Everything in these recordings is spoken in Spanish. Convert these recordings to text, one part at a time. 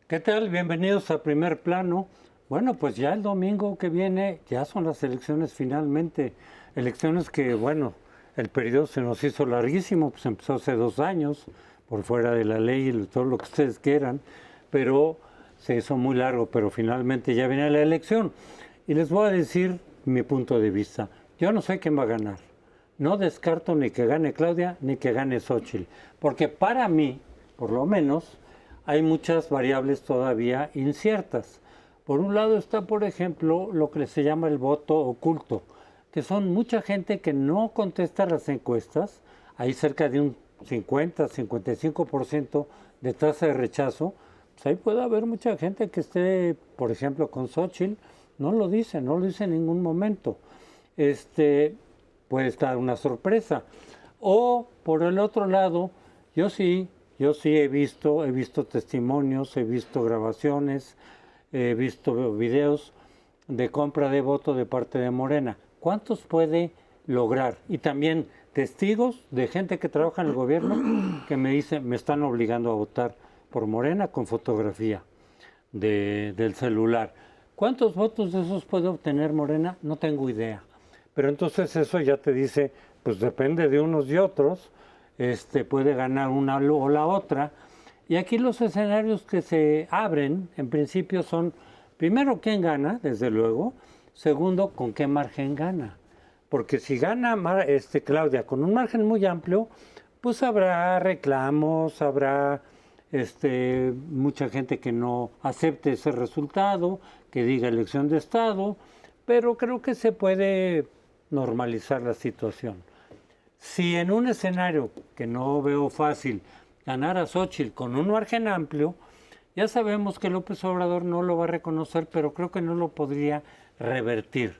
¿Qué tal? Bienvenidos a Primer Plano. Bueno, pues ya el domingo que viene ya son las elecciones finalmente. Elecciones que, bueno, el periodo se nos hizo larguísimo, pues empezó hace 2 años, por fuera de la ley y todo lo que ustedes quieran, pero se hizo muy largo, pero finalmente ya viene la elección. Y les voy a decir mi punto de vista. Yo no sé quién va a ganar. No descarto ni que gane Claudia ni que gane Xóchitl, porque para mí, por lo menos, hay muchas variables todavía inciertas. Por un lado está, por ejemplo, lo que se llama el voto oculto, que son mucha gente que no contesta las encuestas, hay cerca de un 50-55% de tasa de rechazo, pues ahí puede haber mucha gente que esté, por ejemplo, con Xochitl, no lo dice en ningún momento. Este, puede estar una sorpresa. O por el otro lado, yo sí, yo sí he visto testimonios, he visto grabaciones, he visto videos de compra de voto de parte de Morena. ¿Cuántos puede lograr? Y también testigos de gente que trabaja en el gobierno que me dice, me están obligando a votar por Morena con fotografía del celular. ¿Cuántos votos de esos puede obtener Morena? No tengo idea. Pero entonces eso ya te dice, pues depende de unos y otros, puede ganar una o la otra. Y aquí los escenarios que se abren, en principio, son, primero, quién gana, desde luego, segundo, con qué margen gana. Porque si gana Claudia con un margen muy amplio, pues habrá reclamos, habrá mucha gente que no acepte ese resultado, que diga elección de Estado, pero creo que se puede normalizar la situación. Si en un escenario que no veo fácil ganar a Xóchitl con un margen amplio, ya sabemos que López Obrador no lo va a reconocer, pero creo que no lo podría revertir.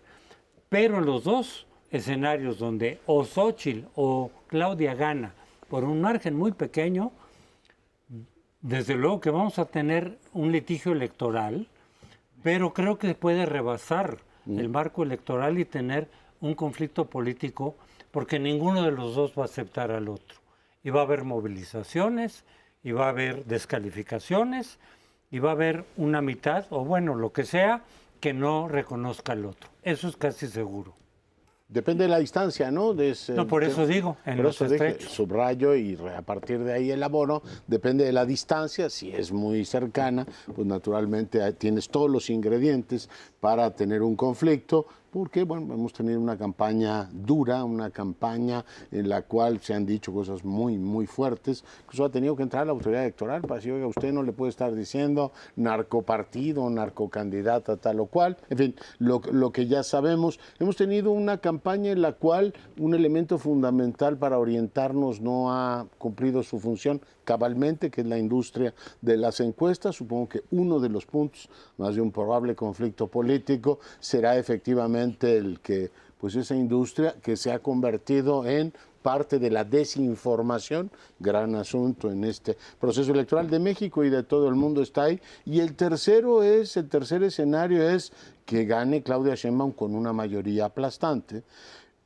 Pero en los dos escenarios donde o Xóchitl o Claudia gana por un margen muy pequeño, desde luego que vamos a tener un litigio electoral, pero creo que puede rebasar el marco electoral y tener un conflicto político, porque ninguno de los dos va a aceptar al otro. Y va a haber movilizaciones, y va a haber descalificaciones, y va a haber una mitad, o bueno, lo que sea, que no reconozca al otro. Eso es casi seguro. Depende de la distancia, ¿no? No, por eso digo, en por los eso dije, estrechos. subrayo y a partir de ahí elaboro. Depende de la distancia, si es muy cercana, pues naturalmente tienes todos los ingredientes para tener un conflicto, porque bueno, hemos tenido una campaña dura, una campaña en la cual se han dicho cosas muy, muy fuertes. Incluso ha tenido que entrar la autoridad electoral para decir, oiga, usted no le puede estar diciendo narcopartido, narcocandidata, tal o cual. En fin, lo que ya sabemos, hemos tenido una campaña en la cual un elemento fundamental para orientarnos no ha cumplido su función cabalmente, que es la industria de las encuestas. Supongo que uno de los puntos, más de un probable conflicto político, será efectivamente el que, pues esa industria que se ha convertido en parte de la desinformación, gran asunto en este proceso electoral de México y de todo el mundo está ahí. Y el tercer escenario es que gane Claudia Sheinbaum con una mayoría aplastante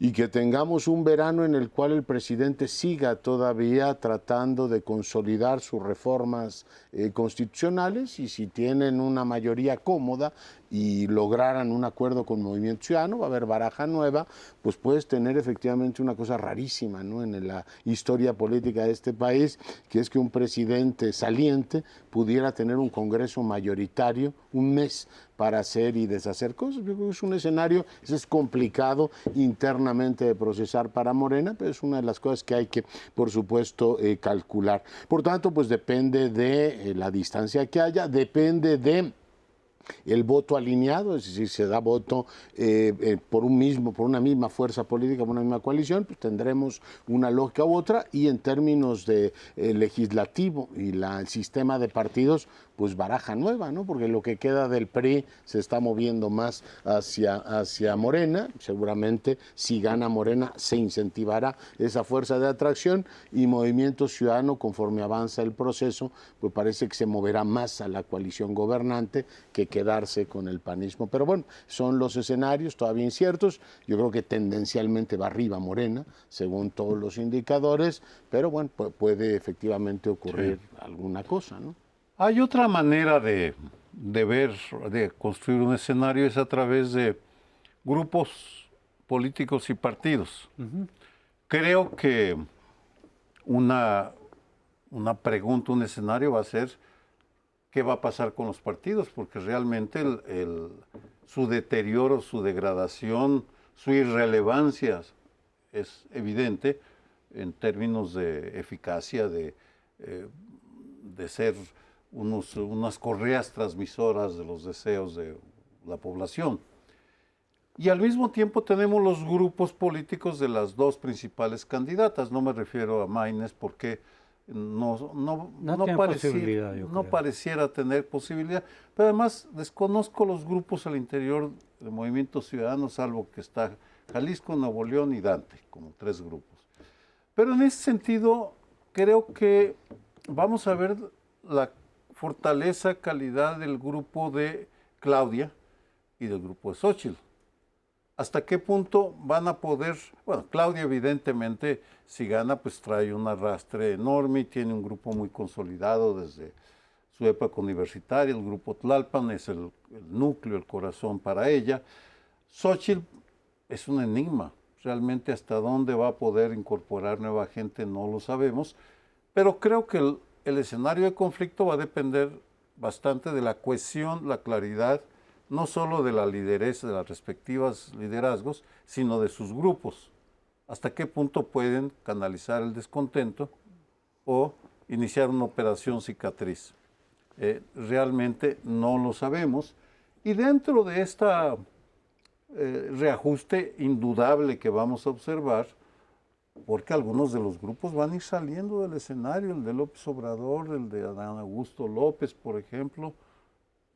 y que tengamos un verano en el cual el presidente siga todavía tratando de consolidar sus reformas constitucionales, y si tienen una mayoría cómoda y lograran un acuerdo con Movimiento Ciudadano, va a haber baraja nueva, pues puedes tener efectivamente una cosa rarísima, ¿no?, en la historia política de este país, que es que un presidente saliente pudiera tener un Congreso mayoritario un mes para hacer y deshacer cosas. Yo creo que es un escenario, es complicado internamente de procesar para Morena, pero es una de las cosas que hay que, por supuesto, calcular. Por tanto, pues depende de la distancia que haya, depende de el voto alineado, es decir, se da voto por una misma fuerza política, por una misma coalición, pues tendremos una lógica u otra, y en términos de legislativo y el sistema de partidos, pues baraja nueva, ¿no? Porque lo que queda del PRI se está moviendo más hacia Morena. Seguramente si gana Morena se incentivará esa fuerza de atracción, y Movimiento Ciudadano, conforme avanza el proceso, pues parece que se moverá más a la coalición gobernante que quedarse con el panismo. Pero bueno, son los escenarios todavía inciertos. Yo creo que tendencialmente va arriba Morena, según todos los indicadores, pero bueno, puede efectivamente ocurrir alguna cosa, ¿no? Hay otra manera de ver, de construir un escenario, es a través de grupos políticos y partidos. Creo que una pregunta, un escenario va a ser qué va a pasar con los partidos, porque realmente su deterioro, su degradación, su irrelevancia es evidente en términos de eficacia, de ser unas correas transmisoras de los deseos de la población. Y al mismo tiempo tenemos los grupos políticos de las dos principales candidatas. No me refiero a Maynes porque no pareciera tener posibilidad. Pero además desconozco los grupos al interior del Movimiento Ciudadano, salvo que está Jalisco, Nuevo León y Dante, como 3 grupos. Pero en ese sentido, creo que vamos a ver la fortaleza, calidad del grupo de Claudia y del grupo de Xóchitl. ¿Hasta qué punto van a poder? Bueno, Claudia evidentemente, si gana, pues trae un arrastre enorme y tiene un grupo muy consolidado desde su época universitaria. El grupo Tlalpan es el núcleo, el corazón para ella. Xóchitl es un enigma. Realmente hasta dónde va a poder incorporar nueva gente no lo sabemos, pero creo que el escenario de conflicto va a depender bastante de la cohesión, la claridad, no solo de la lideresa, de las respectivas liderazgos, sino de sus grupos. ¿Hasta qué punto pueden canalizar el descontento o iniciar una operación cicatriz? Realmente no lo sabemos. Y dentro de esta reajuste indudable que vamos a observar, porque algunos de los grupos van a ir saliendo del escenario, el de López Obrador, el de Adán Augusto López, por ejemplo,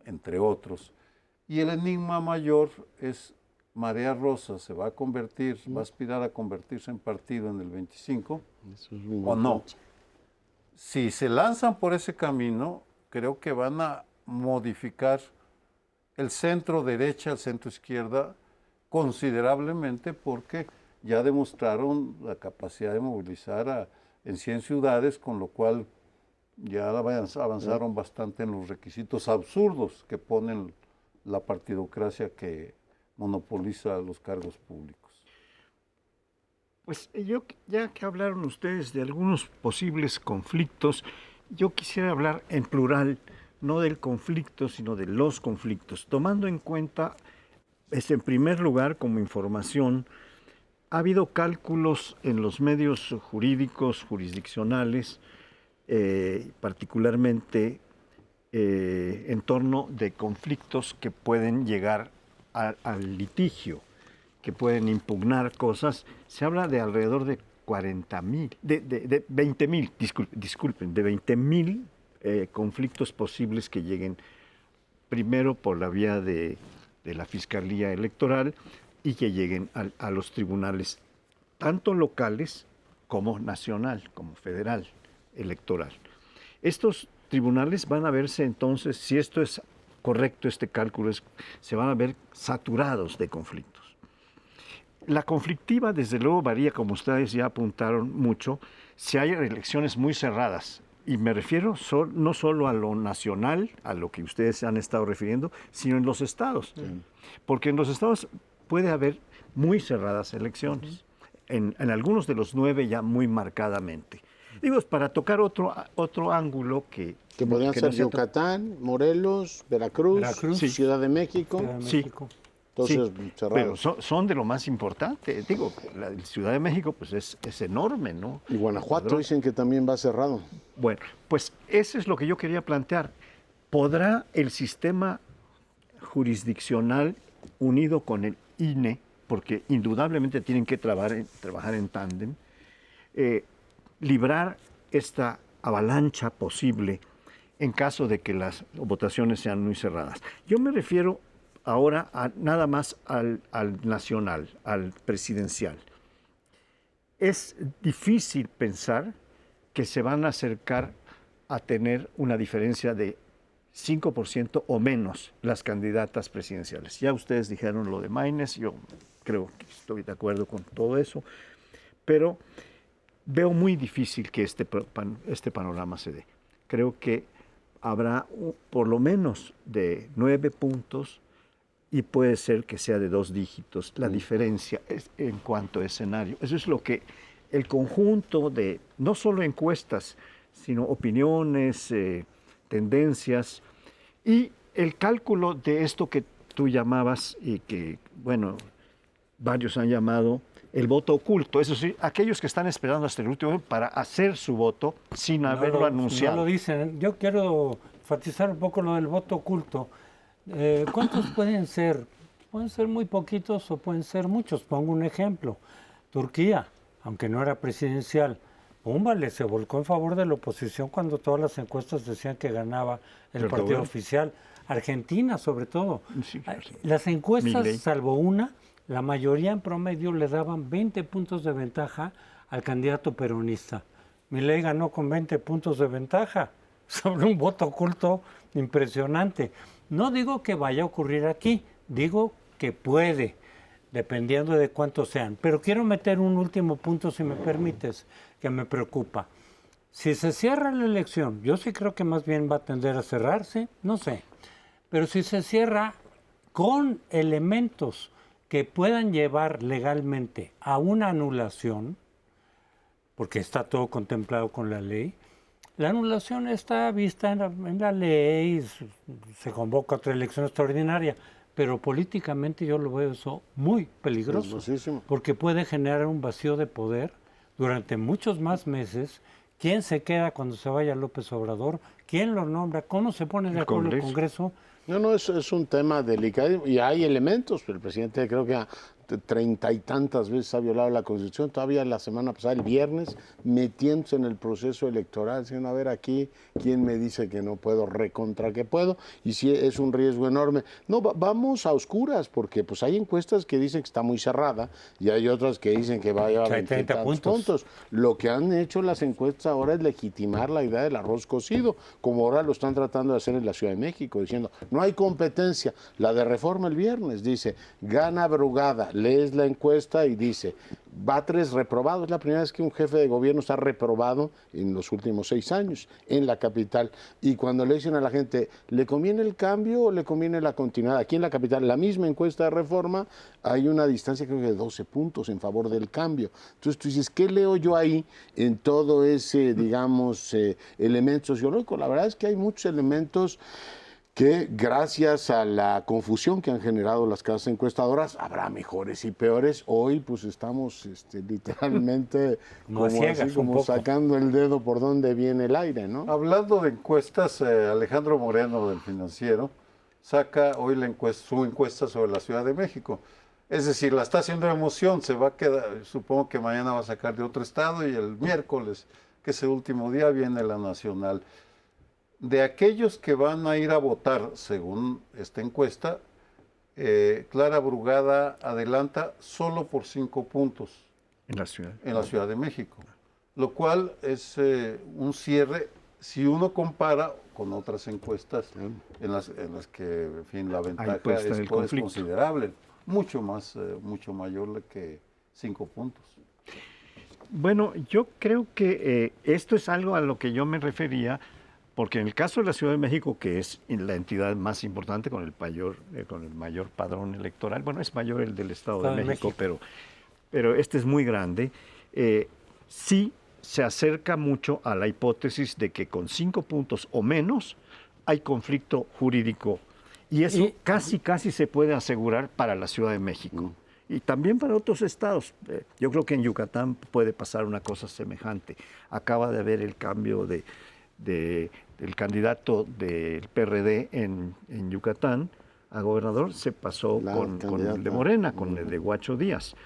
entre otros. Y el enigma mayor es Marea Rosa, ¿se va a convertir, va a aspirar a convertirse en partido en el 25 o no? Si se lanzan por ese camino, creo que van a modificar el centro derecha, el centro izquierda, considerablemente, porque ya demostraron la capacidad de movilizar en 100 ciudades, con lo cual ya avanzaron bastante en los requisitos absurdos que ponen la partidocracia que monopoliza los cargos públicos. Pues ya que hablaron ustedes de algunos posibles conflictos, yo quisiera hablar en plural, no del conflicto, sino de los conflictos, tomando en cuenta, en primer lugar, como información, ha habido cálculos en los medios jurídicos, jurisdiccionales, particularmente en torno de conflictos que pueden llegar al litigio, que pueden impugnar cosas. Se habla de alrededor de 40,000, de 20,000, disculpen, de 20,000 conflictos posibles que lleguen primero por la vía de la Fiscalía Electoral y que lleguen a los tribunales, tanto locales como nacional, como federal, electoral. Estos tribunales van a verse entonces, si esto es correcto, este cálculo, se van a ver saturados de conflictos. La conflictiva, desde luego, varía, como ustedes ya apuntaron mucho, si hay elecciones muy cerradas. Y me refiero no solo a lo nacional, a lo que ustedes se han estado refiriendo, sino en los estados. Porque en los estados puede haber muy cerradas elecciones. En algunos de los 9 ya muy marcadamente. Digo, es para tocar otro ángulo que podrían ser Yucatán, Morelos, Veracruz, sí. Ciudad de México. Sí. Entonces, pero son de lo más importante. Digo, la Ciudad de México pues es enorme, ¿no? Y Guanajuato dicen que también va cerrado. Bueno, pues eso es lo que yo quería plantear. ¿Podrá el sistema jurisdiccional unido con el INE, porque indudablemente tienen que trabajar en tándem, librar esta avalancha posible en caso de que las votaciones sean muy cerradas? Yo me refiero ahora nada más al nacional, al presidencial. Es difícil pensar que se van a acercar a tener una diferencia de 5% o menos las candidatas presidenciales. Ya ustedes dijeron lo de Maynes, yo creo que estoy de acuerdo con todo eso, pero veo muy difícil que este panorama se dé. Creo que habrá por lo menos de 9 puntos y puede ser que sea de 2 dígitos la diferencia en cuanto a escenario. Eso es lo que el conjunto de, no solo encuestas, sino opiniones, tendencias y el cálculo de esto que tú llamabas y que, bueno, varios han llamado el voto oculto. Eso sí, aquellos que están esperando hasta el último momento para hacer su voto sin haberlo anunciado. No lo dicen. Yo quiero enfatizar un poco lo del voto oculto. ¿Cuántos pueden ser? Pueden ser muy poquitos o pueden ser muchos. Pongo un ejemplo. Turquía, aunque no era presidencial, Púmbale se volcó en favor de la oposición cuando todas las encuestas decían que ganaba el partido oficial. Argentina, sobre todo. Sí, las encuestas, Milei. salvo una, la mayoría en promedio le daban 20 puntos de ventaja al candidato peronista. Milei ganó con 20 puntos de ventaja sobre un voto oculto impresionante. No digo que vaya a ocurrir aquí, digo que puede, dependiendo de cuántos sean. Pero quiero meter un último punto, si me permites, que me preocupa. Si se cierra la elección, yo sí creo que más bien va a tender a cerrarse, no sé. Pero si se cierra con elementos que puedan llevar legalmente a una anulación, porque está todo contemplado con la ley, la anulación está vista en la ley, se convoca otra elección extraordinaria, pero políticamente yo lo veo eso muy peligroso, porque puede generar un vacío de poder durante muchos más meses. ¿Quién se queda cuando se vaya López Obrador? ¿Quién lo nombra? ¿Cómo se pone de acuerdo el Congreso? No, es un tema delicado y hay elementos. El presidente creo que 30 y tantas veces ha violado la Constitución. Todavía la semana pasada, el viernes, metiéndose en el proceso electoral, diciendo, a ver aquí, ¿quién me dice que no puedo, recontra que puedo? Y sí, es un riesgo enorme. No, vamos a oscuras, porque pues hay encuestas que dicen que está muy cerrada y hay otras que dicen que va a llevar 30 puntos. Lo que han hecho las encuestas ahora es legitimar la idea del arroz cocido, como ahora lo están tratando de hacer en la Ciudad de México, diciendo, no hay competencia. La de Reforma el viernes dice, gana Brugada, lees la encuesta y dice, Batres reprobado. Es la primera vez que un jefe de gobierno está reprobado en los últimos 6 años en la capital. Y cuando le dicen a la gente, ¿le conviene el cambio o le conviene la continuidad? Aquí en la capital, la misma encuesta de Reforma, hay una distancia creo que de 12 puntos en favor del cambio. Entonces tú dices, ¿qué leo yo ahí en todo ese, digamos, elemento sociológico? La verdad es que hay muchos elementos que gracias a la confusión que han generado las casas encuestadoras, habrá mejores y peores. Hoy pues estamos literalmente como sacando el dedo por donde viene el aire, ¿no? Hablando de encuestas, Alejandro Moreno del Financiero saca hoy su encuesta sobre la Ciudad de México. Es decir, la está haciendo de emoción, se va a quedar, supongo que mañana va a sacar de otro estado y el miércoles, que es el último día, viene la nacional. De aquellos que van a ir a votar, según esta encuesta, Clara Brugada adelanta solo por 5 puntos. En la ciudad. En la Ciudad de México. Lo cual es un cierre, si uno compara con otras encuestas en las que, en fin, la ventaja es considerable. Mucho mayor que 5 puntos. Bueno, yo creo que esto es algo a lo que yo me refería, porque en el caso de la Ciudad de México, que es la entidad más importante con el mayor padrón electoral, bueno, es mayor el del Estado de México, pero este es muy grande, sí se acerca mucho a la hipótesis de que con 5 puntos o menos hay conflicto jurídico. Y eso casi se puede asegurar para la Ciudad de México. Y también para otros estados. Yo creo que en Yucatán puede pasar una cosa semejante. Acaba de haber el cambio del candidato del PRD en Yucatán a gobernador, se pasó con el de Morena, con el de Guacho Díaz.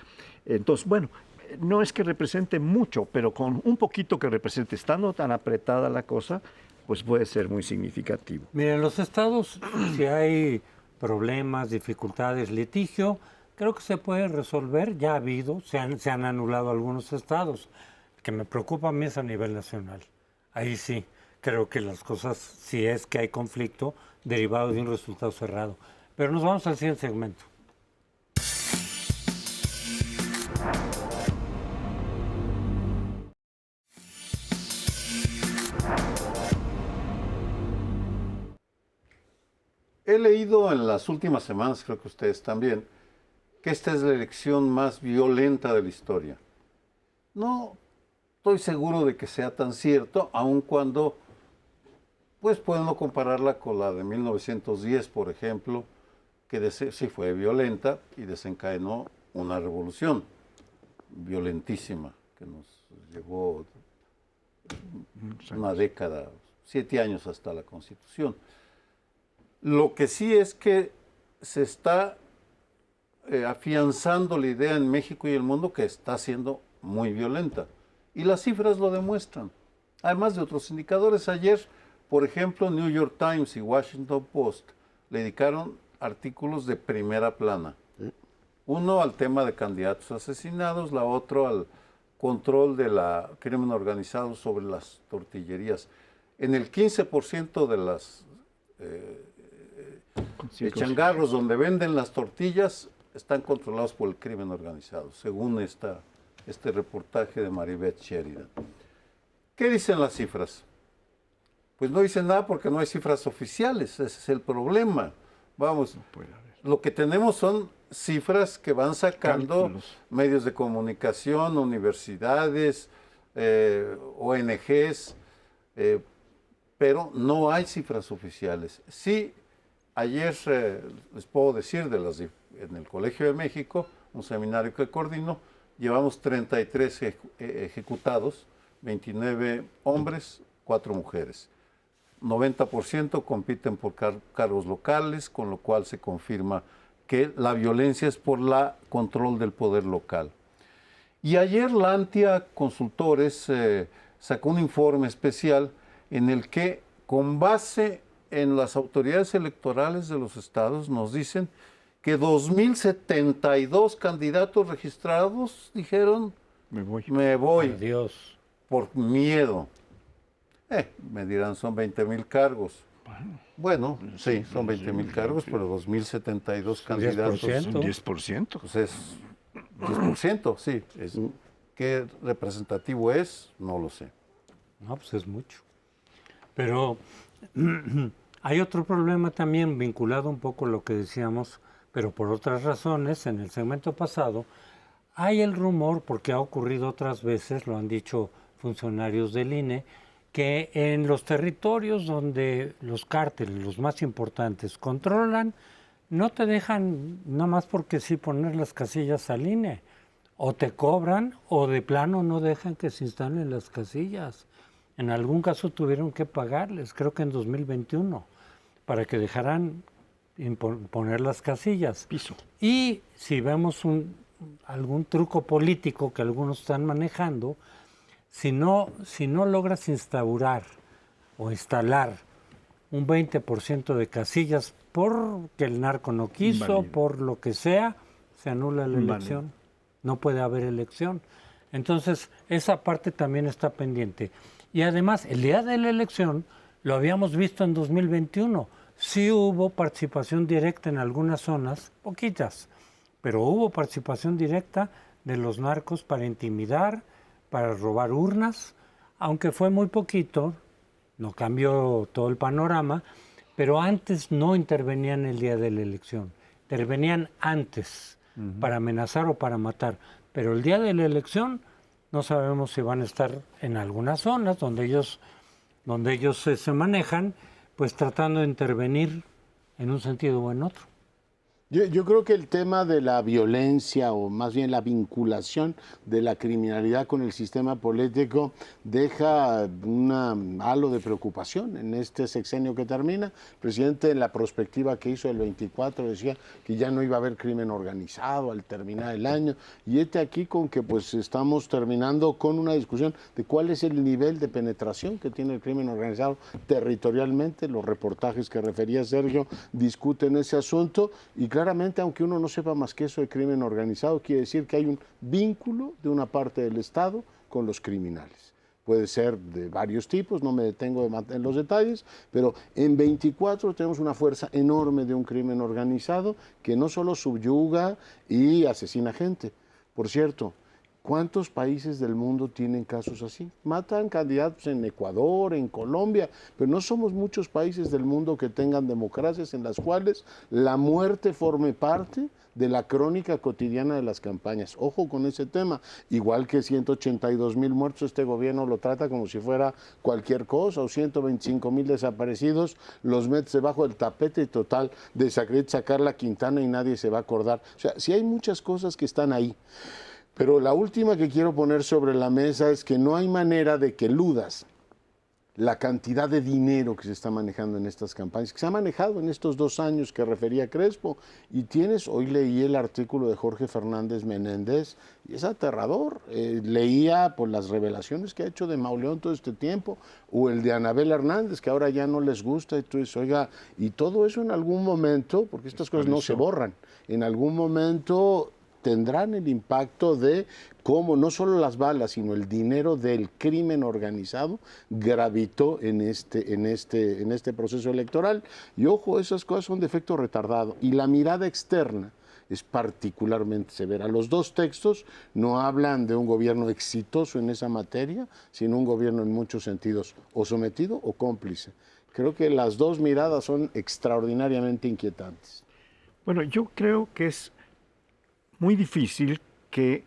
Entonces, bueno, no es que represente mucho, pero con un poquito que represente, estando tan apretada la cosa, pues puede ser muy significativo. Miren, los estados, si hay problemas, dificultades, litigio, creo que se puede resolver. Ya ha habido, se han anulado algunos estados. El que me preocupa a mí es a nivel nacional. Ahí sí, creo que las cosas, si es que hay conflicto, derivado de un resultado cerrado. Pero nos vamos al siguiente segmento. He leído en las últimas semanas, creo que ustedes también, que esta es la elección más violenta de la historia. No estoy seguro de que sea tan cierto, aun cuando pues pueden no compararla con la de 1910, por ejemplo, que sí fue violenta y desencadenó una revolución violentísima que nos llevó una década, 7 años hasta la Constitución. Lo que sí es que se está afianzando la idea en México y el mundo que está siendo muy violenta. Y las cifras lo demuestran. Además de otros indicadores, ayer, por ejemplo, New York Times y Washington Post le dedicaron artículos de primera plana. Uno al tema de candidatos asesinados, la otro al control del crimen organizado sobre las tortillerías. En el 15% de las changarros donde venden las tortillas están controlados por el crimen organizado, según este reportaje de Maribeth Sheridan. ¿Qué dicen las cifras? Pues no dicen nada porque no hay cifras oficiales, ese es el problema. Vamos, lo que tenemos son cifras que van sacando cálculos. Medios de comunicación, universidades, ONGs, pero no hay cifras oficiales. Sí, ayer les puedo decir, en el Colegio de México, un seminario que coordino, llevamos 33 ejecutados, 29 hombres, 4 mujeres. 90% compiten por cargos locales, con lo cual se confirma que la violencia es por el control del poder local. Y ayer la Antia Consultores sacó un informe especial en el que, con base en las autoridades electorales de los estados, nos dicen que 2.072 candidatos registrados dijeron, me voy, Adiós. por miedo. Me dirán, son 20,000 cargos. Bueno, sí, son 20,000 cargos, pero 2.072 candidatos. 10%. Pues es 10%, sí. ¿Qué representativo es? No lo sé. No, pues es mucho. Pero hay otro problema también vinculado un poco a lo que decíamos, pero por otras razones. En el segmento pasado hay el rumor, porque ha ocurrido otras veces, lo han dicho funcionarios del INE, que en los territorios donde los cárteles, los más importantes, controlan, no te dejan nada más porque sí poner las casillas al INE. O te cobran o de plano no dejan que se instalen las casillas. En algún caso tuvieron que pagarles, creo que en 2021, para que dejaran poner las casillas. Piso. Y si vemos algún truco político que algunos están manejando, si no logras instaurar o instalar un 20% de casillas porque el narco no quiso, por lo que sea, se anula la elección. No puede haber elección. Entonces, esa parte también está pendiente. Y además, el día de la elección, lo habíamos visto en 2021, sí hubo participación directa en algunas zonas, poquitas, pero hubo participación directa de los narcos para intimidar, para robar urnas, aunque fue muy poquito, no cambió todo el panorama, pero antes no intervenían el día de la elección, intervenían antes para amenazar o para matar, pero el día de la elección no sabemos si van a estar en algunas zonas donde ellos se manejan, pues tratando de intervenir en un sentido o en otro. Yo creo que el tema de la violencia, o más bien la vinculación de la criminalidad con el sistema político, deja un halo de preocupación en este sexenio que termina. El presidente, en la prospectiva que hizo el 24, decía que ya no iba a haber crimen organizado al terminar el año. Y aquí con que pues estamos terminando con una discusión de cuál es el nivel de penetración que tiene el crimen organizado territorialmente. Los reportajes que refería Sergio discuten ese asunto y claramente, aunque uno no sepa más que eso de crimen organizado, quiere decir que hay un vínculo de una parte del Estado con los criminales. Puede ser de varios tipos, no me detengo en los detalles, pero en 24 tenemos una fuerza enorme de un crimen organizado que no solo subyuga y asesina gente. Por cierto, ¿Cuántos países del mundo tienen casos así? Matan candidatos en Ecuador, en Colombia, pero no somos muchos países del mundo que tengan democracias en las cuales la muerte forme parte de la crónica cotidiana de las campañas. Ojo con ese tema. Igual que 182,000 muertos, este gobierno lo trata como si fuera cualquier cosa, o 125,000 desaparecidos, los metes debajo del tapete y total, desacredita a Carla Quintana y nadie se va a acordar. O sea, sí hay muchas cosas que están ahí. Pero la última que quiero poner sobre la mesa es que no hay manera de que eludas la cantidad de dinero que se está manejando en estas campañas, que se ha manejado en estos 2 años que refería Crespo. Y hoy leí el artículo de Jorge Fernández Menéndez y es aterrador. Leía por las revelaciones que ha hecho de Mauleón todo este tiempo, o el de Anabel Hernández, que ahora ya no les gusta, y tú dices, oiga, y todo eso en algún momento, porque estas cosas no se borran, en algún momento tendrán el impacto de cómo no solo las balas, sino el dinero del crimen organizado gravitó en este proceso electoral. Y ojo, esas cosas son de efecto retardado. Y la mirada externa es particularmente severa. Los 2 textos no hablan de un gobierno exitoso en esa materia, sino un gobierno en muchos sentidos o sometido o cómplice. Creo que las 2 miradas son extraordinariamente inquietantes. Bueno, yo creo que es muy difícil que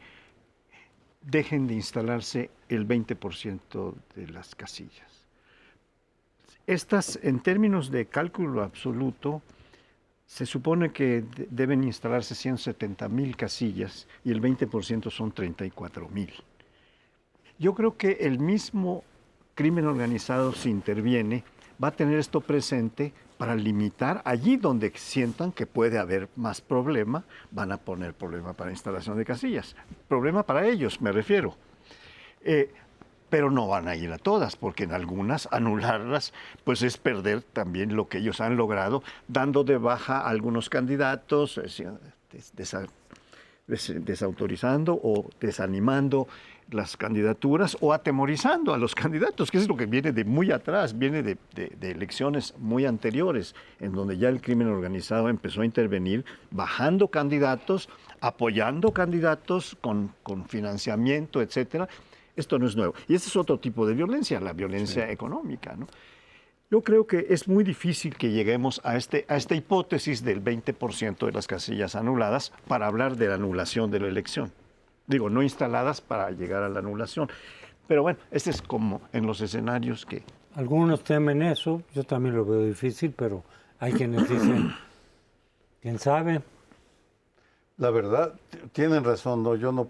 dejen de instalarse el 20% de las casillas. Estas, en términos de cálculo absoluto, se supone que deben instalarse 170,000 casillas y el 20% son 34,000. Yo creo que el mismo crimen organizado, si interviene, va a tener esto presente para limitar allí donde sientan que puede haber más problema, van a poner problema para instalación de casillas. Problema para ellos, me refiero. Pero no van a ir a todas, porque en algunas anularlas, pues es perder también lo que ellos han logrado, dando de baja a algunos candidatos, desautorizando o desanimando las candidaturas o atemorizando a los candidatos, que es lo que viene de muy atrás, viene de elecciones muy anteriores, en donde ya el crimen organizado empezó a intervenir, bajando candidatos, apoyando candidatos con financiamiento, etcétera. Esto no es nuevo. Y este es otro tipo de violencia, la violencia económica, ¿no? Yo creo que es muy difícil que lleguemos a esta hipótesis del 20% de las casillas anuladas para hablar de la anulación de la elección. Digo, no instaladas para llegar a la anulación. Pero bueno, este es como en los escenarios que... Algunos temen eso, yo también lo veo difícil, pero hay quienes dicen, ¿quién sabe? La verdad, tienen razón, no, yo no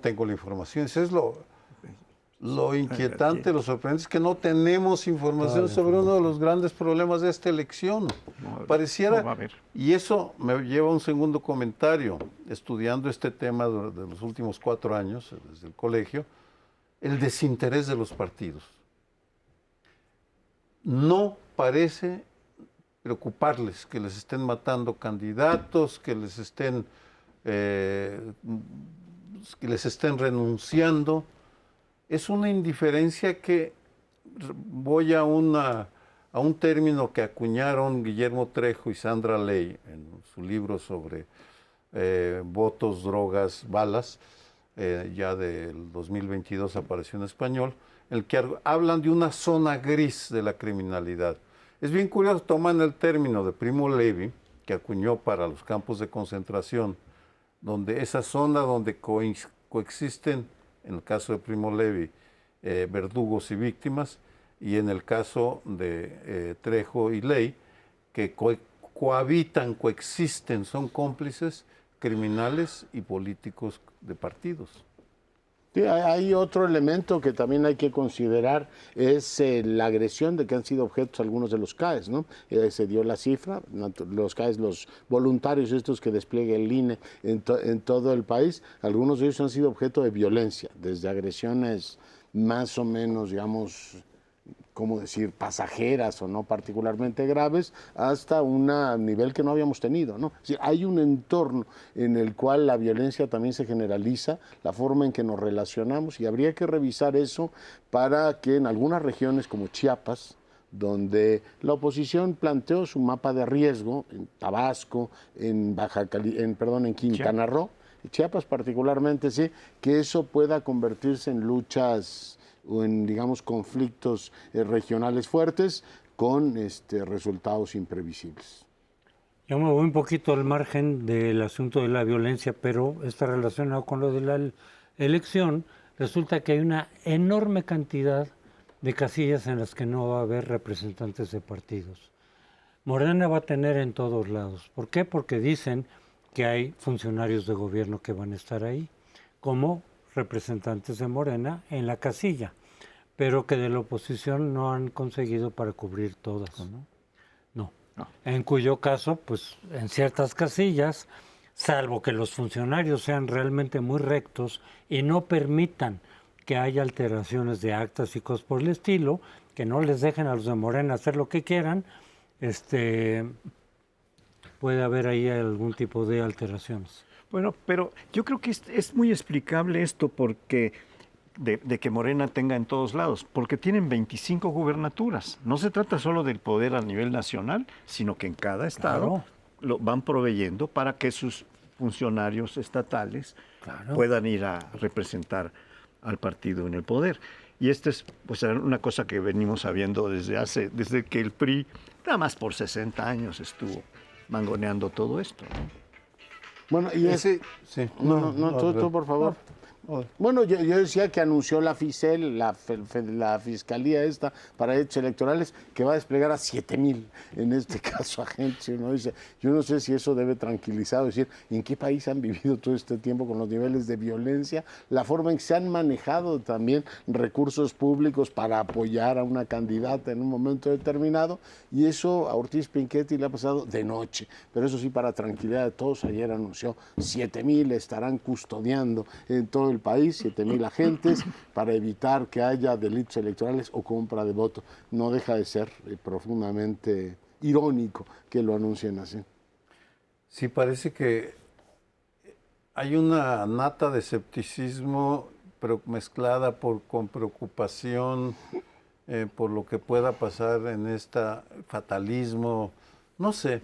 tengo la información. Eso es lo inquietante, lo sorprendente, es que no tenemos información sobre uno de los grandes problemas de esta elección. Pareciera, y eso me lleva a un segundo comentario, estudiando este tema de los últimos 4 años, desde el colegio, el desinterés de los partidos. No parece preocuparles que les estén matando candidatos, que les estén renunciando. Es una indiferencia que voy a un término que acuñaron Guillermo Trejo y Sandra Ley en su libro sobre votos, drogas, balas, ya del 2022 apareció en español, en el que hablan de una zona gris de la criminalidad. Es bien curioso, toman el término de Primo Levi, que acuñó para los campos de concentración, donde esa zona donde coexisten, en el caso de Primo Levi, verdugos y víctimas, y en el caso de Trejo y Ley, que cohabitan, coexisten, son cómplices criminales y políticos de partidos. Sí, hay otro elemento que también hay que considerar, es la agresión de que han sido objetos algunos de los CAEs, ¿no? Se dio la cifra, los CAEs, los voluntarios estos que despliegue el INE en todo el país, algunos de ellos han sido objeto de violencia, desde agresiones más o menos, digamos, ¿cómo decir?, pasajeras o no particularmente graves, hasta un nivel que no habíamos tenido, ¿no? Es decir, hay un entorno en el cual la violencia también se generaliza, la forma en que nos relacionamos, y habría que revisar eso para que en algunas regiones como Chiapas, donde la oposición planteó su mapa de riesgo, en Tabasco, en Quintana Roo, Chiapas particularmente, sí, que eso pueda convertirse en luchas o en, digamos, conflictos regionales fuertes con resultados imprevisibles. Yo me voy un poquito al margen del asunto de la violencia, pero está relacionado con lo de la elección. Resulta que hay una enorme cantidad de casillas en las que no va a haber representantes de partidos. Morena va a tener en todos lados. ¿Por qué? Porque dicen que hay funcionarios de gobierno que van a estar ahí, como representantes de Morena en la casilla, pero que de la oposición no han conseguido para cubrir todas. ¿No? No. En cuyo caso, pues en ciertas casillas, salvo que los funcionarios sean realmente muy rectos y no permitan que haya alteraciones de actas y cosas por el estilo, que no les dejen a los de Morena hacer lo que quieran, puede haber ahí algún tipo de alteraciones. Bueno, pero yo creo que es muy explicable esto porque de que Morena tenga en todos lados, porque tienen 25 gubernaturas. No se trata solo del poder a nivel nacional, sino que en cada estado lo van proveyendo para que sus funcionarios estatales puedan ir a representar al partido en el poder. Y esta es pues una cosa que venimos sabiendo desde que el PRI, nada más por 60 años, estuvo mangoneando todo esto, ¿no? Bueno, y ese... Sí. Tú, por favor. Bueno, yo decía que anunció la FICEL, la Fiscalía esta para hechos electorales, que va a desplegar a 7,000, en este caso, agentes. Uno dice, yo no sé si eso debe tranquilizar, decir, ¿en qué país han vivido todo este tiempo con los niveles de violencia? La forma en que se han manejado también recursos públicos para apoyar a una candidata en un momento determinado, y eso a Ortiz Pinchetti le ha pasado de noche. Pero eso sí, para tranquilidad de todos, ayer anunció 7,000 estarán custodiando en todo el país, 7,000 agentes, para evitar que haya delitos electorales o compra de voto. No deja de ser profundamente irónico que lo anuncien así. Sí, parece que hay una nata de escepticismo mezclada con preocupación por lo que pueda pasar en este fatalismo. No sé,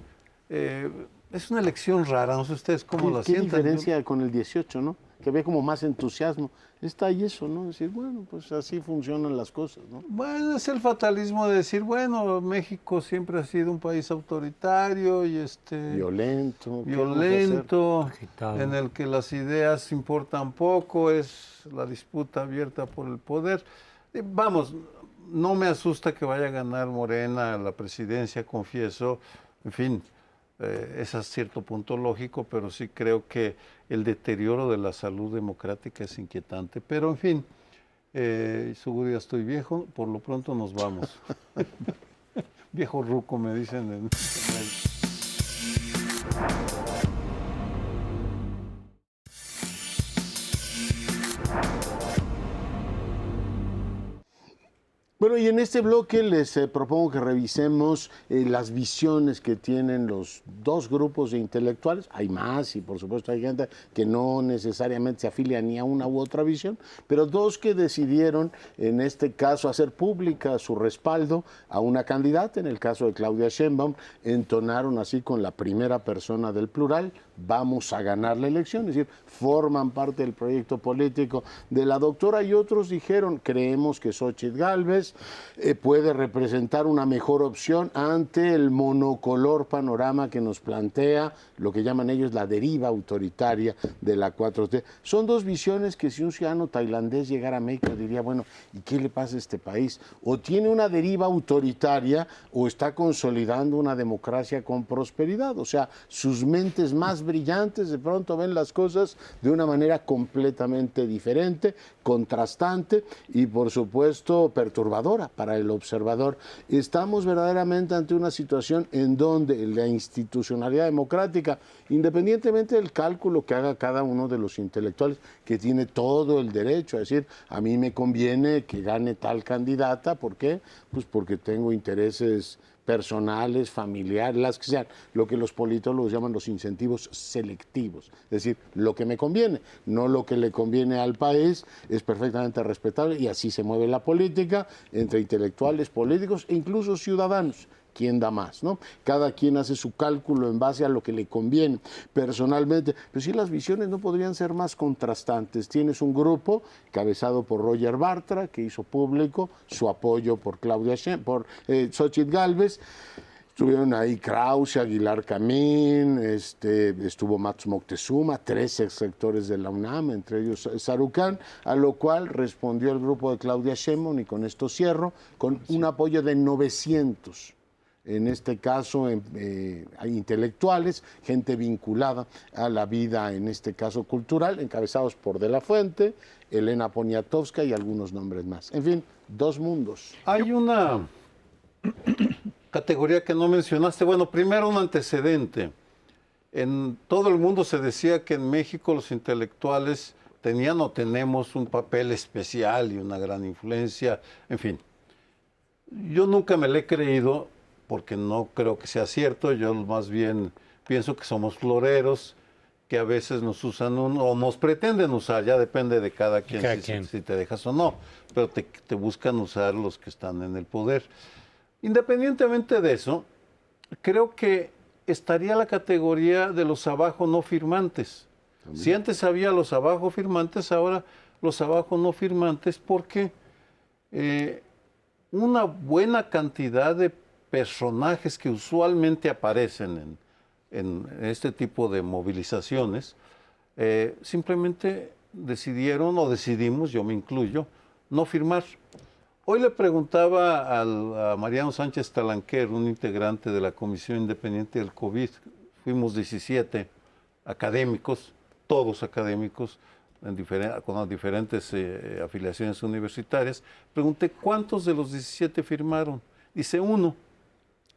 es una elección rara, no sé ustedes cómo la sienten. ¿Qué diferencia con el 18, no? Que había como más entusiasmo. Está ahí eso, ¿no? Decir, bueno, pues así funcionan las cosas, ¿no? Bueno, es el fatalismo de decir, bueno, México siempre ha sido un país autoritario y violento, en el que las ideas importan poco, es la disputa abierta por el poder. Vamos, no me asusta que vaya a ganar Morena la presidencia, confieso, en fin. Es a cierto punto lógico, pero sí creo que el deterioro de la salud democrática es inquietante. Pero, en fin, seguro ya estoy viejo, por lo pronto nos vamos. Viejo ruco, me dicen. Bueno, y en este bloque les propongo que revisemos las visiones que tienen los dos grupos de intelectuales. Hay más y por supuesto hay gente que no necesariamente se afilia ni a una u otra visión, pero dos que decidieron en este caso hacer pública su respaldo a una candidata, en el caso de Claudia Sheinbaum, entonaron así con la primera persona del plural, vamos a ganar la elección, es decir, forman parte del proyecto político de la doctora, y otros dijeron, creemos que Xóchitl Gálvez puede representar una mejor opción ante el monocolor panorama que nos plantea lo que llaman ellos la deriva autoritaria de la 4T. Son dos visiones que si un ciudadano tailandés llegara a México diría, bueno, ¿y qué le pasa a este país? O tiene una deriva autoritaria o está consolidando una democracia con prosperidad. O sea, sus mentes más brillantes de pronto ven las cosas de una manera completamente diferente, contrastante y por supuesto perturbadora para el observador. Estamos verdaderamente ante una situación en donde la institucionalidad democrática, independientemente del cálculo que haga cada uno de los intelectuales, que tiene todo el derecho a decir, a mí me conviene que gane tal candidata, ¿por qué? Pues porque tengo intereses personales, familiares, las que sean, lo que los politólogos llaman los incentivos selectivos, es decir, lo que me conviene, no lo que le conviene al país, es perfectamente respetable y así se mueve la política entre intelectuales, políticos e incluso ciudadanos quién da más, ¿no? Cada quien hace su cálculo en base a lo que le conviene personalmente, pero sí las visiones no podrían ser más contrastantes. Tienes un grupo cabezado por Roger Bartra, que hizo público su apoyo por Xóchitl Gálvez. Estuvieron ahí Krause, Aguilar Camín, estuvo Mats Moctezuma, 3 exrectores de la UNAM, entre ellos Sarucán, a lo cual respondió el grupo de Claudia Sheinbaum, y con esto cierro, con un apoyo de 900. En este caso, hay intelectuales, gente vinculada a la vida, en este caso cultural, encabezados por De la Fuente, Elena Poniatowska y algunos nombres más. En fin, 2 mundos. Hay una categoría que no mencionaste. Bueno, primero un antecedente. En todo el mundo se decía que en México los intelectuales tenían o tenemos un papel especial y una gran influencia, en fin. Yo nunca me lo he creído porque no creo que sea cierto. Yo más bien pienso que somos floreros, que a veces nos usan o nos pretenden usar, ya depende de cada quien, si te dejas o no, pero te buscan usar los que están en el poder. Independientemente de eso, creo que estaría la categoría de los abajo no firmantes. También. Si antes había los abajo firmantes, ahora los abajo no firmantes, porque una buena cantidad de personajes que usualmente aparecen en este tipo de movilizaciones, simplemente decidieron, o decidimos, yo me incluyo, no firmar. Hoy le preguntaba a Mariano Sánchez Talanquer, un integrante de la Comisión Independiente del COVID, fuimos 17 académicos, todos académicos, con diferentes afiliaciones universitarias. Pregunté, ¿cuántos de los 17 firmaron? Dice, 1,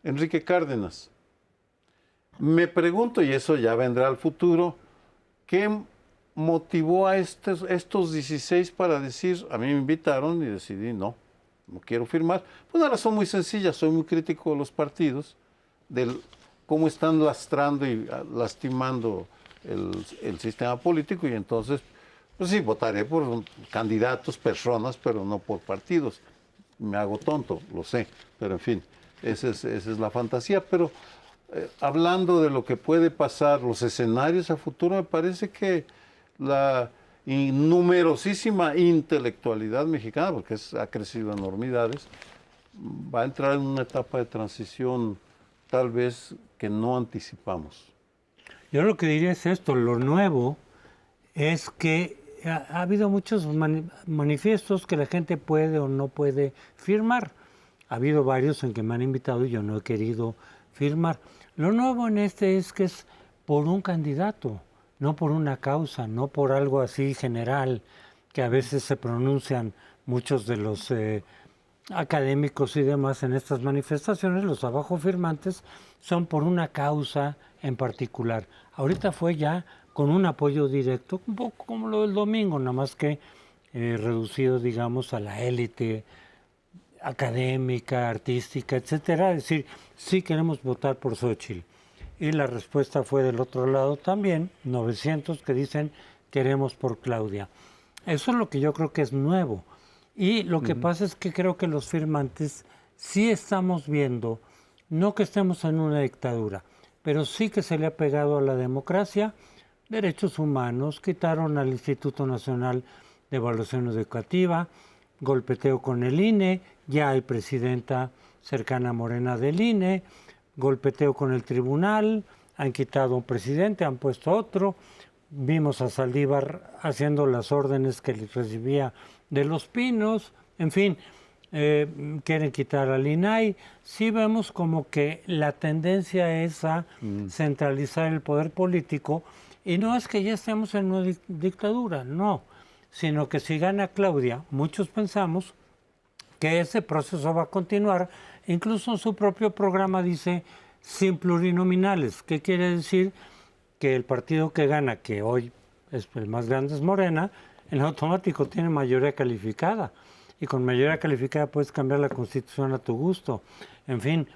Enrique Cárdenas. Me pregunto, y eso ya vendrá al futuro, ¿qué motivó a estos 16 para decir, a mí me invitaron y decidí no quiero firmar? Pues una razón muy sencilla, soy muy crítico de los partidos, de cómo están lastrando y lastimando el sistema político, y entonces, pues sí, votaré por candidatos, personas, pero no por partidos. Me hago tonto, lo sé, pero en fin, esa es la fantasía. Pero hablando de lo que puede pasar, los escenarios a futuro, me parece que la numerosísima intelectualidad mexicana, porque ha crecido enormidades, va a entrar en una etapa de transición tal vez que no anticipamos. Yo lo que diría es esto, lo nuevo es que ha habido muchos manifiestos que la gente puede o no puede firmar. Ha habido varios en que me han invitado y yo no he querido firmar. Lo nuevo en este es que es por un candidato, no por una causa, no por algo así general, que a veces se pronuncian muchos de los académicos y demás en estas manifestaciones. Los abajo firmantes son por una causa en particular. Ahorita fue ya con un apoyo directo, un poco como lo del domingo, nada más que reducido, digamos, a la élite académica, artística, etcétera. Es decir, sí queremos votar por Xóchitl. Y la respuesta fue del otro lado también, 900 que dicen queremos por Claudia. Eso es lo que yo creo que es nuevo. Y lo que pasa es que creo que los firmantes sí estamos viendo, no que estemos en una dictadura, pero sí que se le ha pegado a la democracia, derechos humanos, quitaron al Instituto Nacional de Evaluación Educativa, golpeteo con el INE, ya hay presidenta cercana a Morena del INE, golpeteo con el tribunal, han quitado un presidente, han puesto otro, vimos a Saldívar haciendo las órdenes que recibía de Los Pinos, en fin, quieren quitar al INAI. Sí vemos como que la tendencia es a centralizar el poder político, y no es que ya estemos en una dictadura, no, sino que si gana Claudia, muchos pensamos que ese proceso va a continuar. Incluso en su propio programa dice sin plurinominales. ¿Qué quiere decir? Que el partido que gana, que hoy es el más grande, es Morena, en automático tiene mayoría calificada. Y con mayoría calificada puedes cambiar la Constitución a tu gusto. En fin,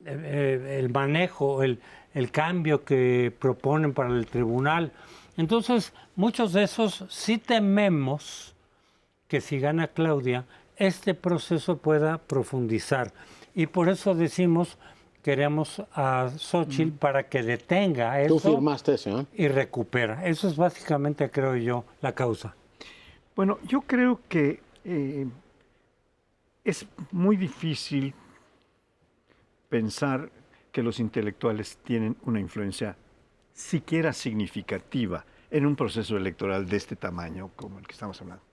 el manejo, el cambio que proponen para el tribunal. Entonces, muchos de esos sí tememos que si gana Claudia, este proceso pueda profundizar. Y por eso decimos, queremos a Xóchitl para que detenga Tú eso firmaste eso, ¿eh? y recupera. Eso es básicamente, creo yo, la causa. Bueno, yo creo que es muy difícil pensar que los intelectuales tienen una influencia siquiera significativa en un proceso electoral de este tamaño como el que estamos hablando.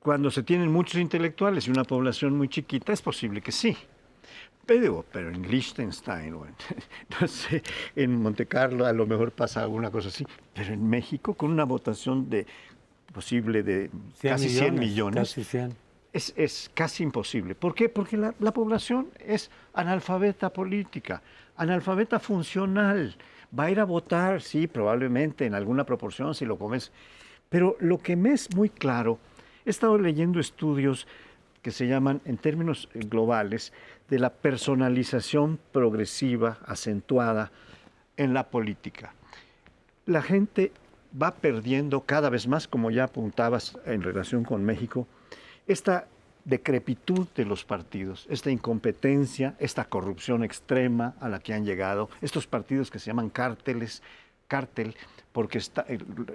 Cuando se tienen muchos intelectuales y una población muy chiquita, es posible que sí. Pero en Liechtenstein o no sé, en Monte Carlo a lo mejor pasa alguna cosa así. Pero en México, con una votación posible de casi 100 millones, Casi 100. es casi imposible. ¿Por qué? Porque la población es analfabeta política, analfabeta funcional. Va a ir a votar, sí, probablemente en alguna proporción, si lo comes. Pero lo que me es muy claro, he estado leyendo estudios que se llaman, en términos globales, de la personalización progresiva, acentuada en la política. La gente va perdiendo cada vez más, como ya apuntabas en relación con México, esta decrepitud de los partidos, esta incompetencia, esta corrupción extrema a la que han llegado, estos partidos que se llaman cártel, porque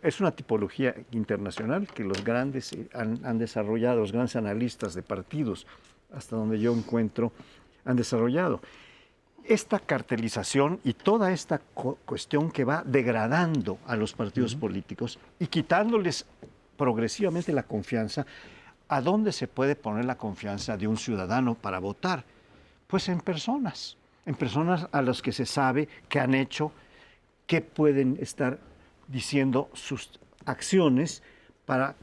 es una tipología internacional que los grandes han desarrollado, los grandes analistas de partidos, hasta donde yo encuentro, han desarrollado. Esta cartelización y toda esta cuestión que va degradando a los partidos políticos y quitándoles progresivamente la confianza. ¿A dónde se puede poner la confianza de un ciudadano para votar? Pues en personas a las que se sabe que han hecho, que pueden estar diciendo sus acciones para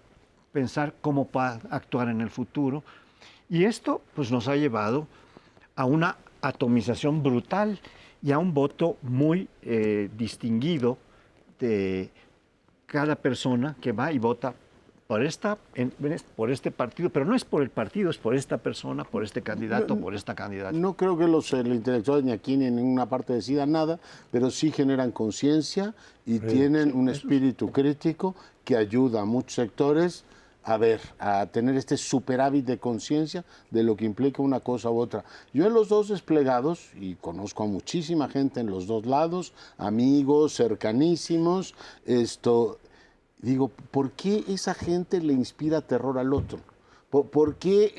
pensar cómo va a actuar en el futuro. Y esto pues nos ha llevado a una atomización brutal y a un voto muy distinguido de cada persona que va y vota por este partido, pero no es por el partido, es por esta persona, por este candidato, por esta candidata. No creo que los intelectuales ni aquí ni en ninguna parte decidan nada, pero sí generan conciencia y tienen un espíritu crítico que ayuda a muchos sectores a tener este superávit de conciencia de lo que implica una cosa u otra. Yo en los dos desplegados, y conozco a muchísima gente en los dos lados, amigos, cercanísimos, digo, ¿por qué esa gente le inspira terror al otro? ¿Por qué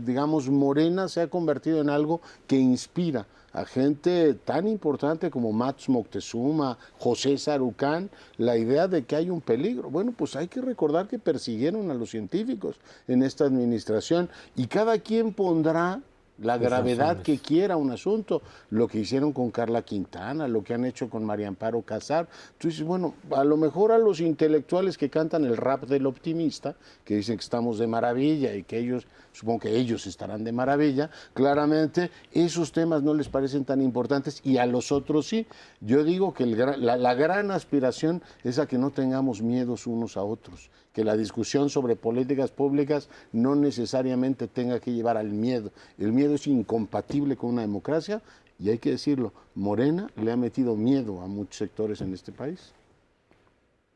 digamos, Morena se ha convertido en algo que inspira a gente tan importante como Mats Moctezuma, José Sarucán, la idea de que hay un peligro? Bueno, pues hay que recordar que persiguieron a los científicos en esta administración y cada quien pondrá la gravedad que quiera un asunto, lo que hicieron con Carla Quintana, lo que han hecho con María Amparo Casar. Tú dices, bueno, a lo mejor a los intelectuales que cantan el rap del optimista, que dicen que estamos de maravilla y que ellos, supongo que ellos estarán de maravilla, claramente esos temas no les parecen tan importantes y a los otros sí. Yo digo que la gran aspiración es a que no tengamos miedos unos a otros, que la discusión sobre políticas públicas no necesariamente tenga que llevar al miedo. El miedo es incompatible con una democracia y hay que decirlo, Morena le ha metido miedo a muchos sectores en este país.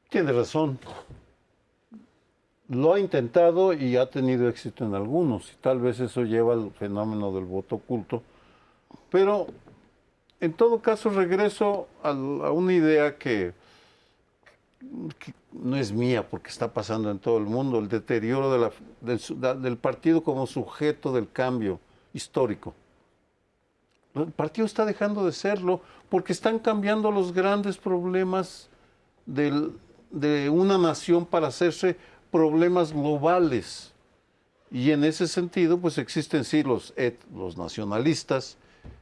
Tiene razón. Lo ha intentado y ha tenido éxito en algunos, y tal vez eso lleva al fenómeno del voto oculto. Pero, en todo caso, regreso a una idea que no es mía porque está pasando en todo el mundo, el deterioro del partido como sujeto del cambio histórico. El partido está dejando de serlo porque están cambiando los grandes problemas de una nación para hacerse problemas globales. Y en ese sentido, pues existen sí los nacionalistas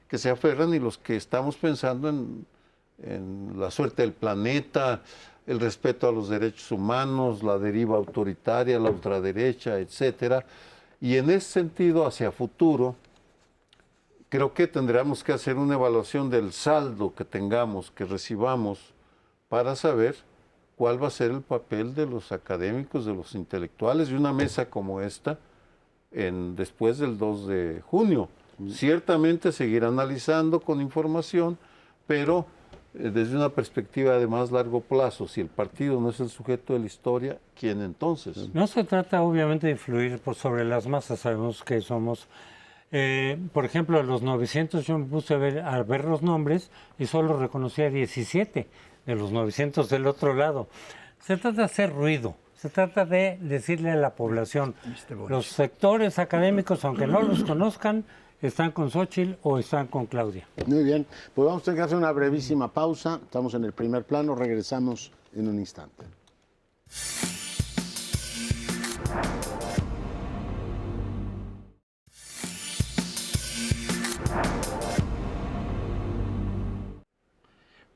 que se aferran y los que estamos pensando en la suerte del planeta, el respeto a los derechos humanos, la deriva autoritaria, la ultraderecha, etcétera. Y en ese sentido, hacia futuro, creo que tendríamos que hacer una evaluación del saldo que tengamos, que recibamos, para saber cuál va a ser el papel de los académicos, de los intelectuales, de una mesa como esta, después del 2 de junio. Ciertamente seguir analizando con información, pero desde una perspectiva de más largo plazo. Si el partido no es el sujeto de la historia, ¿quién entonces? No se trata obviamente de influir sobre las masas, sabemos que somos Por ejemplo, de los 900 yo me puse a ver los nombres y solo reconocía 17 de los 900 del otro lado. Se trata de hacer ruido, se trata de decirle a la población, los sectores académicos, aunque no los conozcan, están con Xóchitl o están con Claudia. Muy bien, pues vamos a tener que hacer una brevísima pausa. Estamos en el primer plano, regresamos en un instante.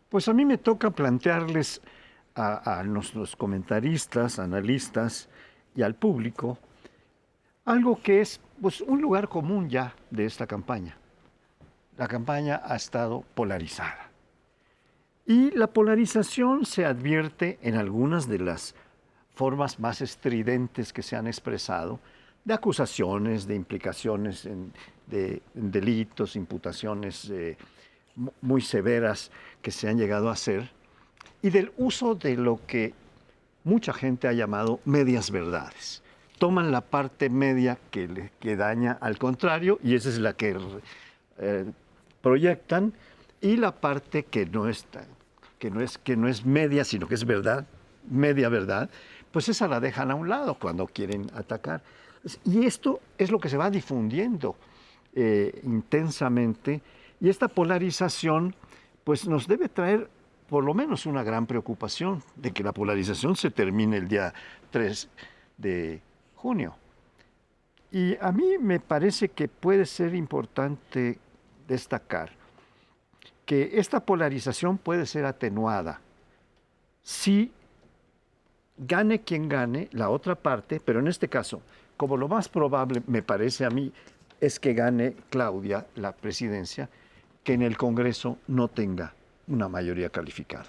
Pues a mí me toca plantearles a nuestros comentaristas, analistas y al público algo que es pues, un lugar común ya de esta campaña. La campaña ha estado polarizada. Y la polarización se advierte en algunas de las formas más estridentes que se han expresado, de acusaciones, de implicaciones de delitos, imputaciones muy severas que se han llegado a hacer, y del uso de lo que mucha gente ha llamado medias verdades. Toman la parte media que daña al contrario, y esa es la que proyectan, y la parte que no es media, sino que es verdad, media verdad, pues esa la dejan a un lado cuando quieren atacar. Y esto es lo que se va difundiendo intensamente, y esta polarización pues nos debe traer por lo menos una gran preocupación de que la polarización se termine el día 3 de junio. Y a mí me parece que puede ser importante destacar que esta polarización puede ser atenuada si gane quien gane la otra parte, pero en este caso, como lo más probable me parece a mí es que gane Claudia la presidencia, que en el Congreso no tenga una mayoría calificada.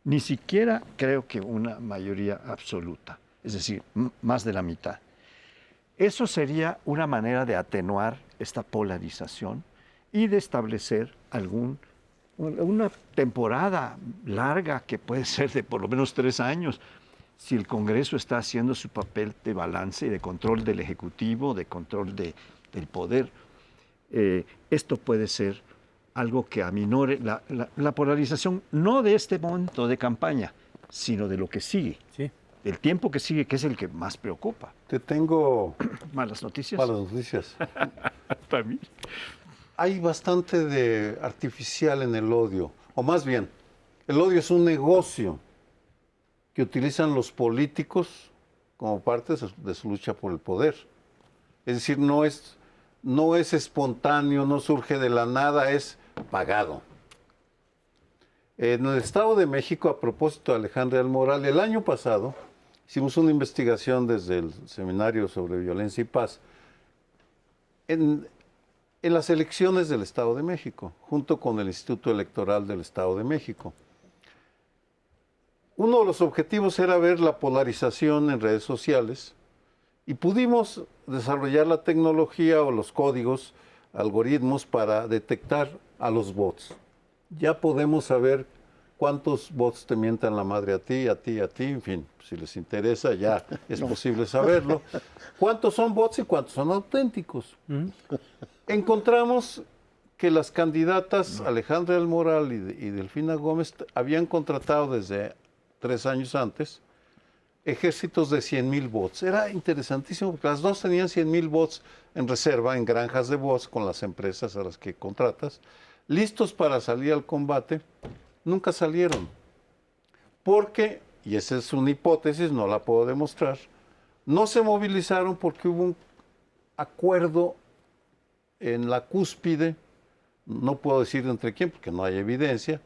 Ni siquiera creo que una mayoría absoluta, es decir, más de la mitad. Eso sería una manera de atenuar esta polarización y de establecer una temporada larga que puede ser de por lo menos 3 años, si el Congreso está haciendo su papel de balance y de control del Ejecutivo, de control del poder. Esto puede ser algo que aminore la polarización, no de este momento de campaña, sino de lo que sigue, Sí. del tiempo que sigue, que es el que más preocupa. Te tengo Malas noticias. malas noticias. Para mí. Hay bastante de artificial en el odio, o más bien, el odio es un negocio que utilizan los políticos como parte de su lucha por el poder. Es decir, no es espontáneo, no surge de la nada, es pagado. En el Estado de México, a propósito de Alejandra del Moral, el año pasado hicimos una investigación desde el Seminario sobre Violencia y Paz en las elecciones del Estado de México, junto con el Instituto Electoral del Estado de México. Uno de los objetivos era ver la polarización en redes sociales y pudimos desarrollar la tecnología o los códigos, algoritmos para detectar a los bots. Ya podemos saber cuántos bots te mientan la madre a ti, en fin, si les interesa ya es posible saberlo. ¿Cuántos son bots y cuántos son auténticos? Encontramos que las candidatas Alejandra del Moral y Delfina Gómez habían contratado desde 3 años antes ejércitos de 100,000 bots. Era interesantísimo porque las dos tenían 100,000 bots en reserva, en granjas de bots con las empresas a las que contratas, listos para salir al combate. Nunca salieron. Porque, y esa es una hipótesis, no la puedo demostrar, no se movilizaron porque hubo un acuerdo en la cúspide, no puedo decir entre quién porque no hay evidencia,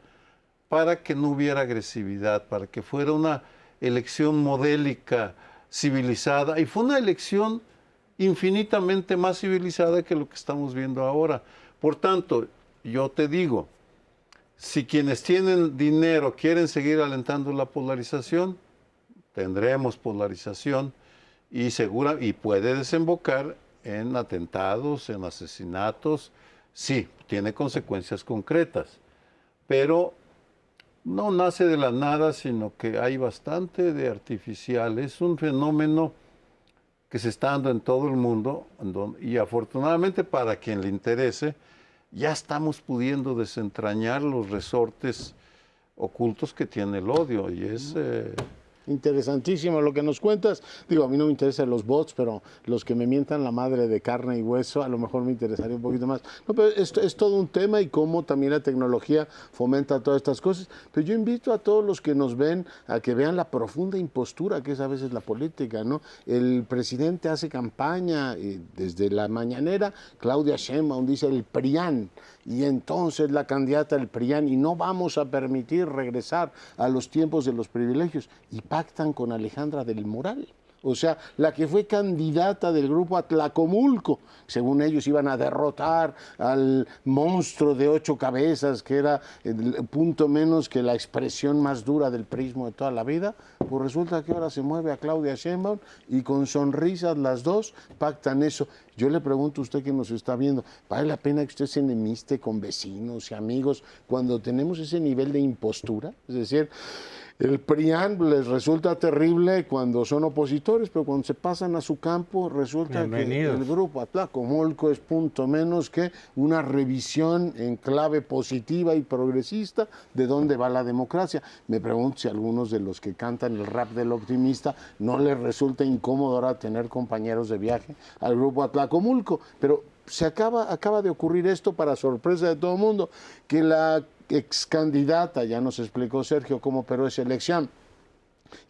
para que no hubiera agresividad, para que fuera una elección modélica, civilizada, y fue una elección infinitamente más civilizada que lo que estamos viendo ahora. Por tanto, yo te digo, si quienes tienen dinero quieren seguir alentando la polarización, tendremos polarización y puede desembocar en atentados, en asesinatos. Sí, tiene consecuencias concretas, pero no nace de la nada, sino que hay bastante de artificial. Es un fenómeno que se está dando en todo el mundo, y afortunadamente para quien le interese, ya estamos pudiendo desentrañar los resortes ocultos que tiene el odio, y es... Interesantísimo lo que nos cuentas. Digo, a mí no me interesan los bots, pero los que me mientan la madre de carne y hueso, a lo mejor me interesaría un poquito más. No, pero esto es todo un tema y cómo también la tecnología fomenta todas estas cosas. Pero yo invito a todos los que nos ven a que vean la profunda impostura que es a veces la política, ¿no? El presidente hace campaña desde la mañanera, Claudia Sheinbaum dice el PRIAN, y entonces la candidata del PRIAN, y no vamos a permitir regresar a los tiempos de los privilegios, y pactan con Alejandra del Moral. O sea, la que fue candidata del grupo Atlacomulco, según ellos iban a derrotar al monstruo de 8 cabezas, que era el punto menos que la expresión más dura del prismo de toda la vida, pues resulta que ahora se mueve a Claudia Sheinbaum y con sonrisas las dos pactan eso. Yo le pregunto a usted que nos está viendo, ¿vale la pena que usted se enemiste con vecinos y amigos cuando tenemos ese nivel de impostura? Es decir, el PRIAN les resulta terrible cuando son opositores, pero cuando se pasan a su campo resulta que el grupo Atlacomulco es punto menos que una revisión en clave positiva y progresista de dónde va la democracia. Me pregunto si a algunos de los que cantan el rap del optimista no les resulta incómodo ahora tener compañeros de viaje al grupo Atlacomulco, pero se acaba de ocurrir esto para sorpresa de todo el mundo, que la ex candidata, ya nos explicó Sergio cómo operó esa elección,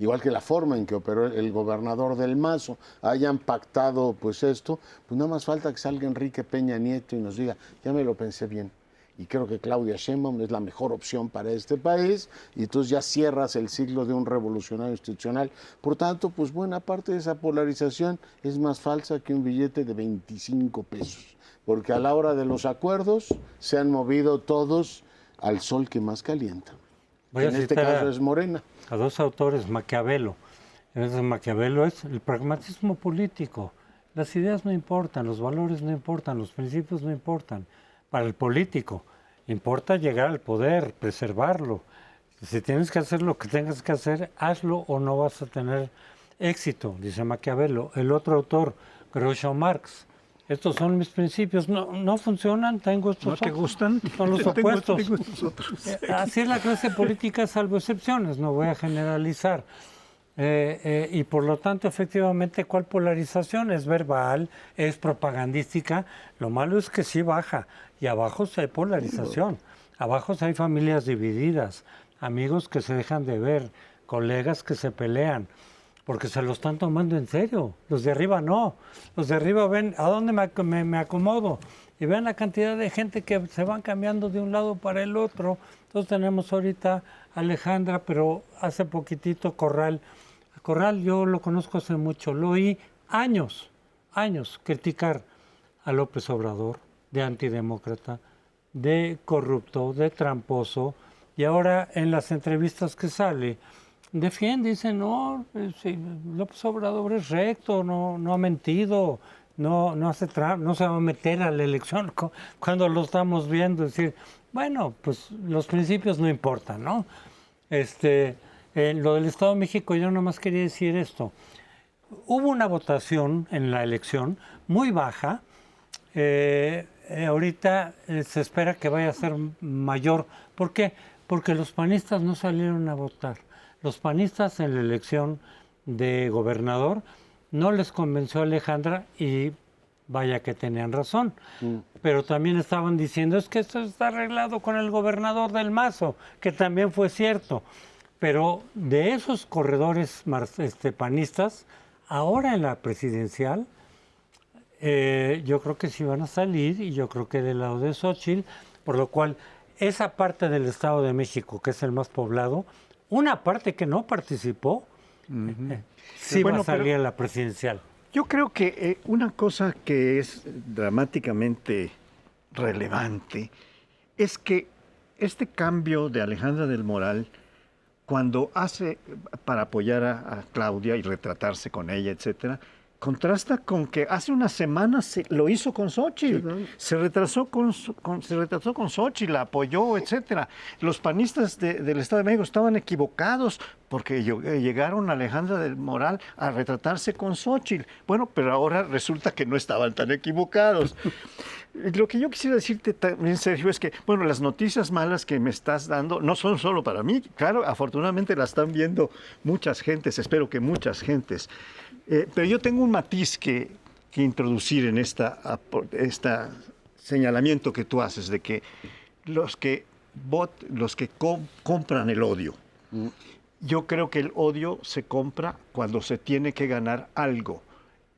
igual que la forma en que operó el gobernador del Mazo, hayan pactado pues esto, pues nada más falta que salga Enrique Peña Nieto y nos diga, ya me lo pensé bien, y creo que Claudia Sheinbaum es la mejor opción para este país, y entonces ya cierras el ciclo de un revolucionario institucional. Por tanto, pues buena parte de esa polarización es más falsa que un billete de 25 pesos, porque a la hora de los acuerdos se han movido todos al sol que más calienta. En este caso es Morena. A dos autores, Maquiavelo. Entonces, Maquiavelo es el pragmatismo político. Las ideas no importan, los valores no importan, los principios no importan. Para el político importa llegar al poder, preservarlo. Si tienes que hacer lo que tengas que hacer, hazlo o no vas a tener éxito, dice Maquiavelo. El otro autor, Groucho Marx. Estos son mis principios, no funcionan, tengo estos ¿No te gustan? son los opuestos. Tengo estos otros. Así es la clase política, salvo excepciones, no voy a generalizar. Y por lo tanto, efectivamente, ¿cuál polarización? Es verbal, es propagandística. Lo malo es que sí baja, y abajo sí hay polarización. Abajo sí hay familias divididas, amigos que se dejan de ver, colegas que se pelean, porque se lo están tomando en serio. Los de arriba no. Los de arriba ven a dónde me acomodo. Y ven la cantidad de gente que se van cambiando de un lado para el otro. Entonces tenemos ahorita a Alejandra, pero hace poquitito Corral. Corral yo lo conozco hace mucho. Lo oí años criticar a López Obrador de antidemócrata, de corrupto, de tramposo. Y ahora en las entrevistas que sale, defiende, dice, no, sí, López Obrador es recto, no ha mentido, no hace no se va a meter a la elección cuando lo estamos viendo. Es decir, bueno, pues los principios no importan, ¿no? Lo del Estado de México, yo nomás quería decir esto. Hubo una votación en la elección muy baja. Ahorita se espera que vaya a ser mayor. ¿Por qué? Porque los panistas no salieron a votar. Los panistas en la elección de gobernador no les convenció a Alejandra y vaya que tenían razón. Pero también estaban diciendo, es que esto está arreglado con el gobernador del Mazo, que también fue cierto. Pero de esos corredores panistas, ahora en la presidencial, yo creo que sí van a salir, y yo creo que del lado de Xóchitl, por lo cual esa parte del Estado de México, que es el más poblado, una parte que no participó, sí va a salir a la presidencial. Yo creo que una cosa que es dramáticamente relevante es que este cambio de Alejandra del Moral, cuando hace para apoyar a Claudia y retratarse con ella, etcétera, contrasta con que hace unas semanas lo hizo con Xóchitl. Sí, claro. Se retrasó con Xóchitl, la apoyó, etcétera. Los panistas del Estado de México estaban equivocados porque llegaron a Alejandra del Moral a retratarse con Xóchitl. Bueno, pero ahora resulta que no estaban tan equivocados. Lo que yo quisiera decirte también, Sergio, es que, bueno, las noticias malas que me estás dando no son solo para mí. Claro, afortunadamente las están viendo muchas gentes, espero que muchas gentes. Pero yo tengo un matiz que introducir en esta señalamiento que tú haces de que los que compran el odio. Yo creo que el odio se compra cuando se tiene que ganar algo,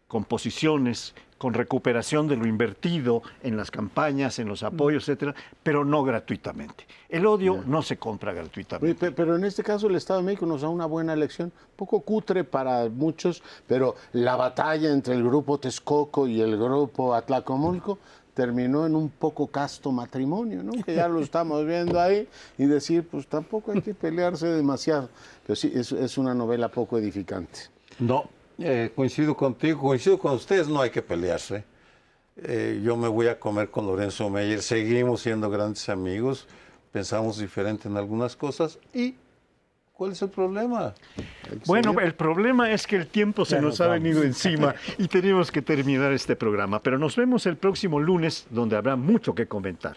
con posiciones, con recuperación de lo invertido en las campañas, en los apoyos, etcétera, pero no gratuitamente. El odio no se compra gratuitamente. Oye, pero en este caso el Estado de México nos da una buena elección, un poco cutre para muchos, pero la batalla entre el grupo Texcoco y el grupo Atlacomulco terminó en un poco casto matrimonio, ¿no? Que ya lo estamos viendo ahí, y decir, pues tampoco hay que pelearse demasiado. Pero sí, es una novela poco edificante. No, coincido contigo, coincido con ustedes, no hay que pelearse. Yo me voy a comer con Lorenzo Meyer, seguimos siendo grandes amigos, pensamos diferente en algunas cosas y ¿cuál es el problema? Bueno, el problema es que el tiempo se nos ha venido encima y tenemos que terminar este programa, pero nos vemos el próximo lunes donde habrá mucho que comentar.